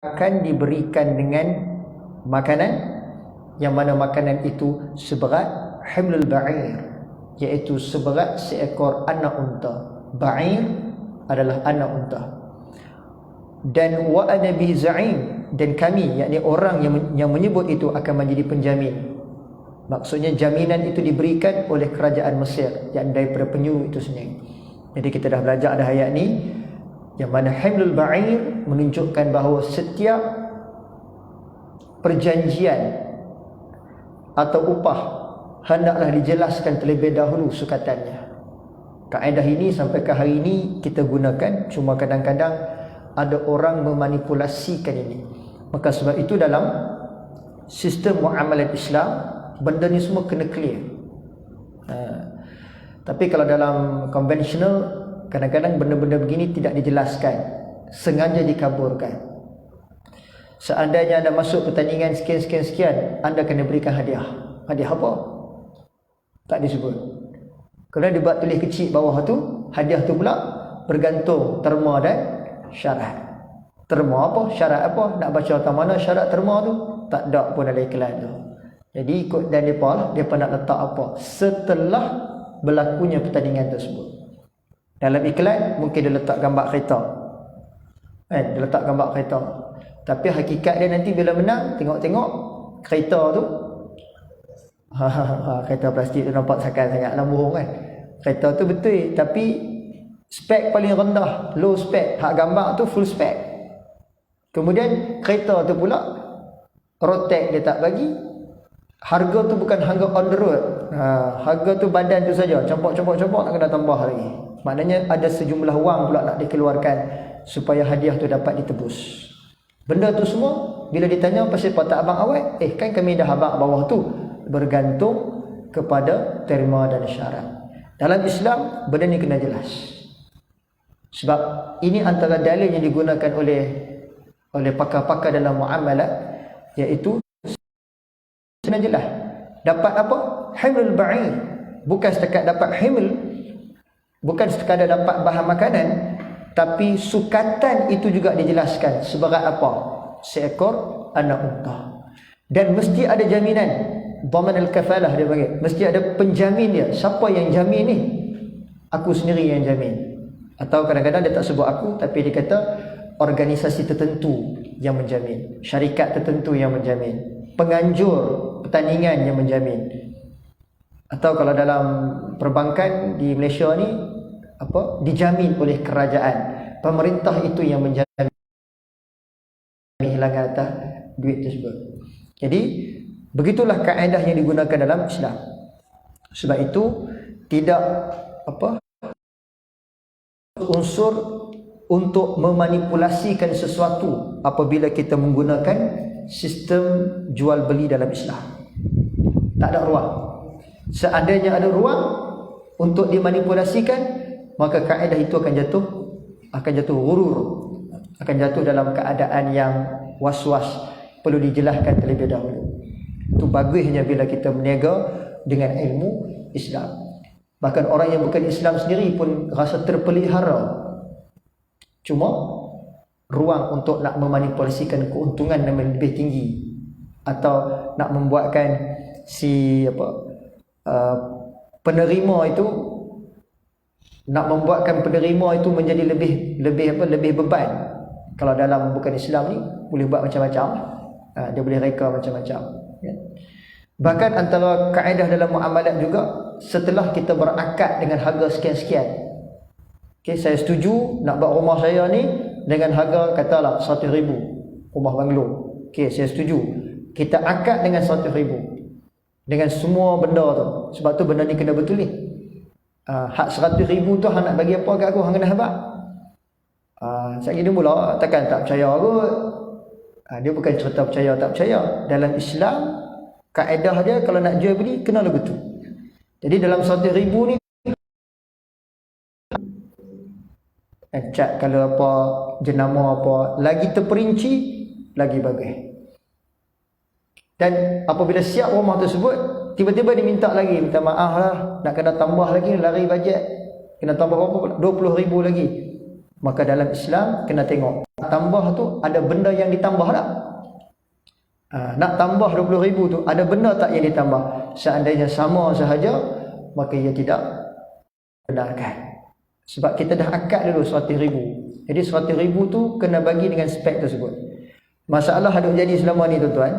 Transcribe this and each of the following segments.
akan diberikan dengan makanan yang mana makanan itu seberat himlul ba'ir, iaitu seberat seekor anak unta. Ba'ir adalah anak unta. Dan wa ana bi za'im, dan kami, yakni orang yang menyebut itu akan menjadi penjamin. Maksudnya jaminan itu diberikan oleh kerajaan Mesir, yang daripada penyuruh itu sendiri. Jadi kita dah belajar ada ayat ni, yang mana himlul ba'ir menunjukkan bahawa setiap perjanjian atau upah hendaklah dijelaskan terlebih dahulu sukatannya. Kaedah ini sampai ke hari ini kita gunakan, cuma kadang-kadang ada orang memanipulasikan ini. Maka sebab itu dalam sistem muamalat Islam, benda ni semua kena clear. Tapi kalau dalam konvensional, kadang-kadang benda-benda begini tidak dijelaskan, sengaja dikaburkan. Seandainya anda masuk pertandingan sekian-sekian, anda kena berikan hadiah. Hadiah apa? Tak disebut. Kerana dia buat tulis kecil bawah tu, hadiah tu pula bergantung terma dan syarat. Terma apa? Syarat apa? Nak baca tang mana syarat terma tu? Tak ada pun dalam iklan tu. Jadi ikut dan mereka nak letak apa setelah berlakunya pertandingan tersebut. Dalam iklan mungkin dia letak gambar kereta, dia letak gambar kereta, tapi hakikat dia nanti bila menang, tengok-tengok kereta tu, kereta plastik tu nampak sakal sangat lambuhung kan. Kereta tu betul, tapi spek paling rendah, low spek. Hak gambar tu full spek. Kemudian kereta tu pula road tag dia tak bagi. Harga tu bukan harga on the road, harga tu badan tu saja, campur-campur nak kena tambah lagi. Maknanya ada sejumlah wang pula nak dikeluarkan supaya hadiah tu dapat ditebus. Benda tu semua bila ditanya pasal apa tak abang awet, kan kami dah abang bawah tu, bergantung kepada terma dan syarat. Dalam Islam benda ni kena jelas. Sebab ini antara dalil yang digunakan oleh pakar-pakar dalam muamalat, iaitu kena jelas. Dapat apa? Himlul ba'ir. Bukan setakat dapat himl, bukan sekadar dapat bahan makanan, tapi sukatan itu juga dijelaskan seberat apa seekor anak unta. Dan mesti ada jaminan, dhaman al-kafalah dia panggil. Mesti ada penjamin dia. Siapa yang jamin ni? Aku sendiri yang jamin. Atau kadang-kadang dia tak sebut aku, tapi dia kata organisasi tertentu yang menjamin, syarikat tertentu yang menjamin, penganjur pertandingan yang menjamin. Atau kalau dalam perbankan di Malaysia ni, dijamin oleh kerajaan, pemerintah itu yang menjamin hilangan atas duit tersebut. Jadi begitulah kaedah yang digunakan dalam Islam. Sebab itu tidak unsur untuk memanipulasikan sesuatu apabila kita menggunakan sistem jual beli dalam Islam. Tak ada ruang. Seandainya ada ruang untuk dimanipulasikan, maka kaedah itu akan jatuh ghurur, akan jatuh dalam keadaan yang was-was, perlu dijelaskan terlebih dahulu. Itu bagusnya bila kita berniaga dengan ilmu Islam. Bahkan orang yang bukan Islam sendiri pun rasa terpelihara. Cuma ruang untuk nak memanipulasikan keuntungan yang lebih tinggi, atau nak membuatkan si penerima itu, nak membuatkan penerima itu menjadi lebih beban. Kalau dalam bukan Islam ni boleh buat macam-macam, dia boleh reka macam-macam. Bahkan antara kaedah dalam muamalat juga, setelah kita berakad dengan harga sekian-sekian, saya setuju nak buat rumah saya ni dengan harga katalah 100,000, rumah banglo. Saya setuju. Kita akad dengan 100,000 dengan semua benda tu. Sebab tu benda ni kena betul ni. Hak 100,000 tu hang nak bagi apa kat aku, hang kena habaq. Sekali dia mula takkan tak percaya kot. Dia bukan cerita percaya tak percaya. Dalam Islam, kaedah dia kalau nak jual beli kena betul. Jadi dalam 100,000 ni cat kalau apa, jenama apa, lagi terperinci, lagi bagus. Dan apabila siap rumah tersebut, tiba-tiba diminta lagi, minta maaf lah, nak kena tambah lagi, lari bajet, kena tambah berapa pula? 20,000 lagi. Maka dalam Islam kena tengok tambah tu ada benda yang ditambah tak? Nak tambah 20,000 tu ada benda tak yang ditambah? Seandainya sama sahaja, maka ia tidak benarkan. Sebab kita dah akad dulu 100,000. Jadi 100,000 tu kena bagi dengan spek tersebut. Masalah ada jadi selama ni tuan-tuan,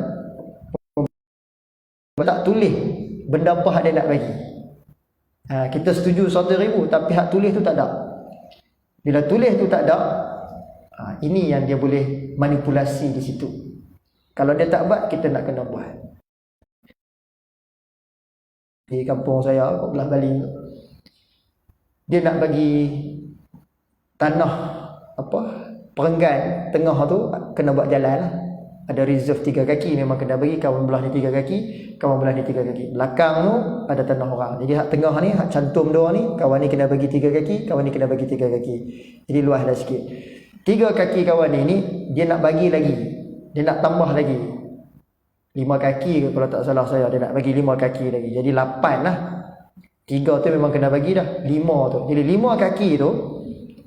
tak tulis benda apa dia nak bagi. Kita setuju 100,000 tapi hak tulis tu tak ada. Bila tulis tu tak ada, ini yang dia boleh manipulasi di situ. Kalau dia tak buat, kita nak kena buat. Di kampung saya, kat belah Bali, dia nak bagi tanah perenggan tengah tu kena buat jalan lah. Ada reserve 3 kaki, memang kena bagi kawan belah ni 3 kaki, kawan belah ni 3 kaki. Belakang tu ada tanah orang. Jadi hak tengah ni, hak cantum dua ni, kawan ni kena bagi 3 kaki, kawan ni kena bagi 3 kaki. Jadi luas dah sikit. 3 kaki kawan ni dia nak bagi lagi. Dia nak tambah lagi 5 kaki ke kalau tak salah saya. Dia nak bagi 5 kaki lagi. Jadi 8 lah. 3 tu memang kena bagi dah. 5 tu. Jadi 5 kaki tu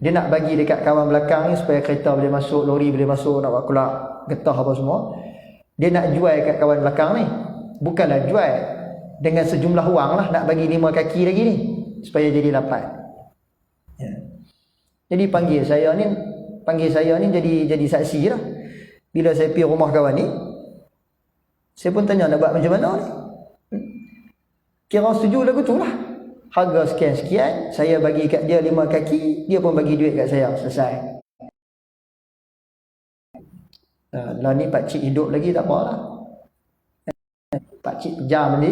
dia nak bagi dekat kawan belakang ni supaya kereta boleh masuk, lori boleh masuk, nak buat kelak getah apa semua. Dia nak jual kat kawan belakang ni. Bukanlah jual dengan sejumlah wang lah, nak bagi 5 kaki lagi ni supaya jadi 8. Ya. Jadi panggil saya ni jadi saksi lah. Bila saya pergi rumah kawan ni, saya pun tanya nak buat macam mana ni. Kira setuju lagu tu lah. Harga sekian-sekian, saya bagi kat dia 5 kaki, dia pun bagi duit kat saya, selesai. Lah ni pakcik hidup lagi tak apa lah. Pakcik pejam ni.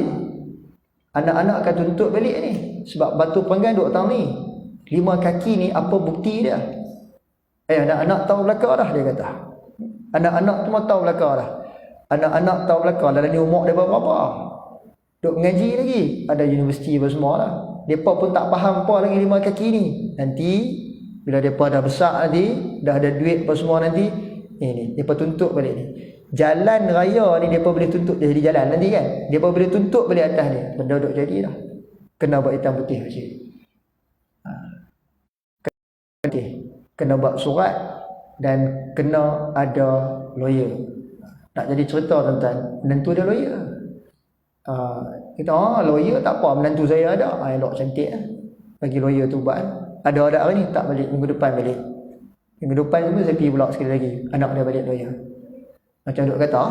Anak-anak akan tuntut balik ni. Sebab batu perenggan duk tang ni. 5 kaki ni apa bukti dia? Anak-anak tahu belakang dah, dia kata. Anak-anak tu mah tahu belakang dah. Anak-anak tahu belakang dalam ni umur dia berapa? Duk mengaji lagi. Ada universiti apa semua lah. Mereka pun tak faham apa lagi 5 kaki ni. Nanti bila mereka dah besar nanti, dah ada duit apa semua nanti, ni mereka tuntut balik ni. Jalan raya ni mereka boleh tuntut dia jadi jalan nanti kan. Mereka boleh tuntut balik atas ni. Benda duk jadi dah. Kena buat hitam putih macam ni. Kena buat surat dan kena ada lawyer. Nak jadi cerita tuan-tuan, menantu dia lawyer. Kita lawyer tak apa, menantu saya ada. Elok cantik lah. Bagi lawyer tu buat. Ada hari ni tak balik, minggu depan balik. Minggu depan tu saya pergi pula sekali lagi. Anak dia balik lawyer. Macam duk kata,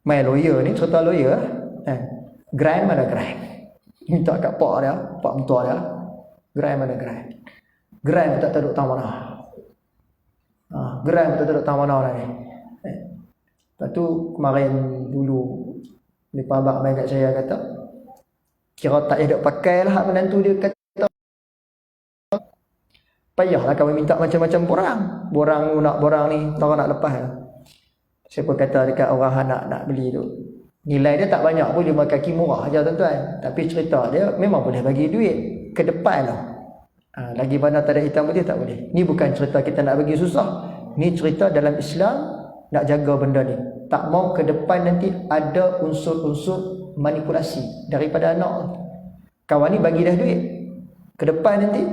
main lawyer ni, cerita lawyer grant mana grant? Minta kat pak dia, pak mentua dia. Grant mana grant? Grant tak tahu duk tang mana. Grant tak tahu duk tang mana ni. Lepas tu kemarin dulu lepas abang main kat saya kata, kira tak ada pakai lah menantu dia kata, payahlah kami minta macam-macam borang nak borang ni tak nak lepas lah. Saya pun kata dekat orang nak beli tu, nilai dia tak banyak pun, 5 kaki murah aja tuan-tuan, tapi cerita dia memang boleh bagi duit ke depan lah. Lagi mana tak ada hitam putih tak boleh. Ni bukan cerita kita nak bagi susah, ni cerita dalam Islam nak jaga benda ni. Tak mau ke depan nanti ada unsur-unsur manipulasi daripada anak. Kawan ni bagi dah duit, ke depan nanti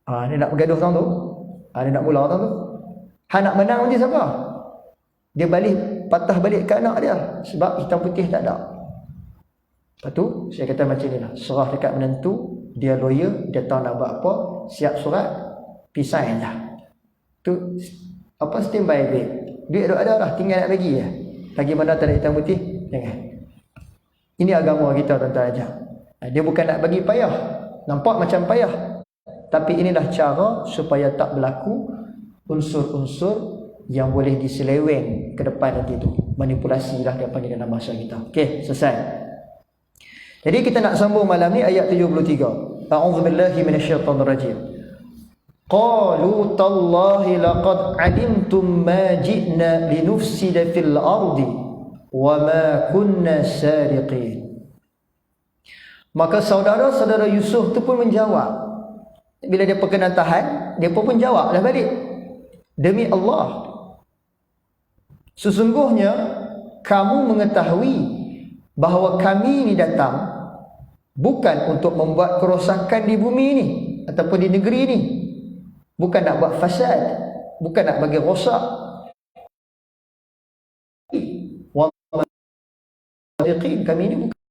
dia nak bergaduh tahun tu, dia nak mula tahun tu, nak menang nanti siapa? Dia balik, patah balik ke anak dia sebab hitam putih tak ada. Lepas tu saya kata macam ni lah, serah dekat menantu, dia lawyer, dia tahu nak buat apa, siap surat, pisah je. Tu standby duit ada dah, tinggal nak bagi je. Lagi mana tak ada hitam putih, jangan. Ini agama kita tuan-tuan aja. Dia bukan nak bagi payah, nampak macam payah, tapi inilah cara supaya tak berlaku unsur-unsur yang boleh diseleweng ke depan nanti tu. Manipulasi lah dia panggil dalam bahasa kita. Okey, selesai. Jadi kita nak sambung malam ni ayat 73. A'udzubillahi minasyaitonirrajim. Qalu tallahi laqad alimtum ma ji'na linufsida fil ardi wa ma kunna sariqin. Maka saudara-saudara Yusuf tu pun menjawab. Bila dia perkena tahan, dia pun jawablah balik. Demi Allah, sesungguhnya kamu mengetahui bahawa kami ni datang bukan untuk membuat kerosakan di bumi ni ataupun di negeri ni. bukan nak buat fasad, bukan nak bagi rosak. Wa kami ini bukan